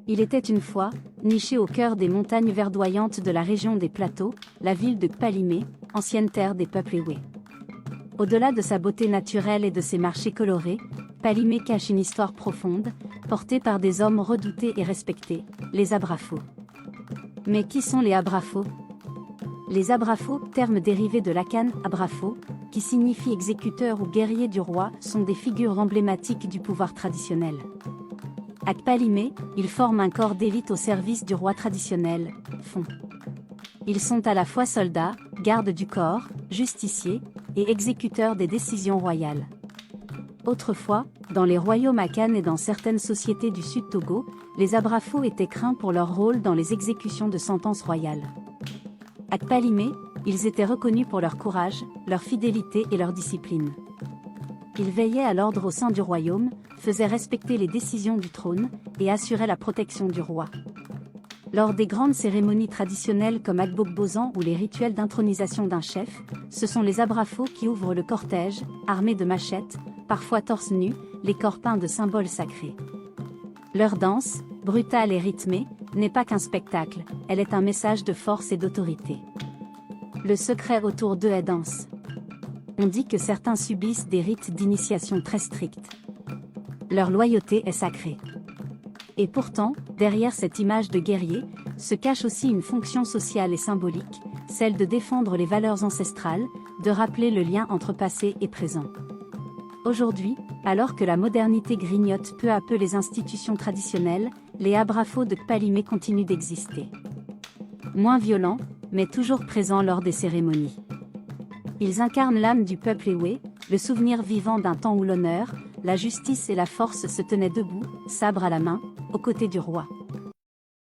Il était une fois, niché au cœur des montagnes verdoyantes de la région des Plateaux, la ville de Kpalimé, ancienne terre des peuples Ewe. Au-delà de sa beauté naturelle et de ses marchés colorés, Kpalimé cache une histoire profonde, portée par des hommes redoutés et respectés, les Abrafos. Mais qui sont les Abrafos? Les Abrafos, terme dérivé de l'Akan Abrafo, qui signifie exécuteur ou guerrier du roi, sont des figures emblématiques du pouvoir traditionnel. À Kpalimé, ils forment un corps d'élite au service du roi traditionnel, Fon. Ils sont à la fois soldats, gardes du corps, justiciers, et exécuteurs des décisions royales. Autrefois, dans les royaumes Akan et dans certaines sociétés du Sud Togo, les Abrafos étaient craints pour leur rôle dans les exécutions de sentences royales. À Kpalimé, ils étaient reconnus pour leur courage, leur fidélité et leur discipline. Ils veillaient à l'ordre au sein du royaume, faisaient respecter les décisions du trône, et assuraient la protection du roi. Lors des grandes cérémonies traditionnelles comme Agbogbozan ou les rituels d'intronisation d'un chef, ce sont les Abrafos qui ouvrent le cortège, armés de machettes, parfois torse nu, les corps peints de symboles sacrés. Leur danse, brutale et rythmée, n'est pas qu'un spectacle, elle est un message de force et d'autorité. Le secret autour d'eux est dense. On dit que certains subissent des rites d'initiation très stricts. Leur loyauté est sacrée. Et pourtant, derrière cette image de guerrier, se cache aussi une fonction sociale et symbolique, celle de défendre les valeurs ancestrales, de rappeler le lien entre passé et présent. Aujourd'hui, alors que la modernité grignote peu à peu les institutions traditionnelles, les Abrafos de Kpalimé continuent d'exister. Moins violents, mais toujours présents lors des cérémonies. Ils incarnent l'âme du peuple Ewe, le souvenir vivant d'un temps où l'honneur, la justice et la force se tenaient debout, sabre à la main, aux côtés du roi.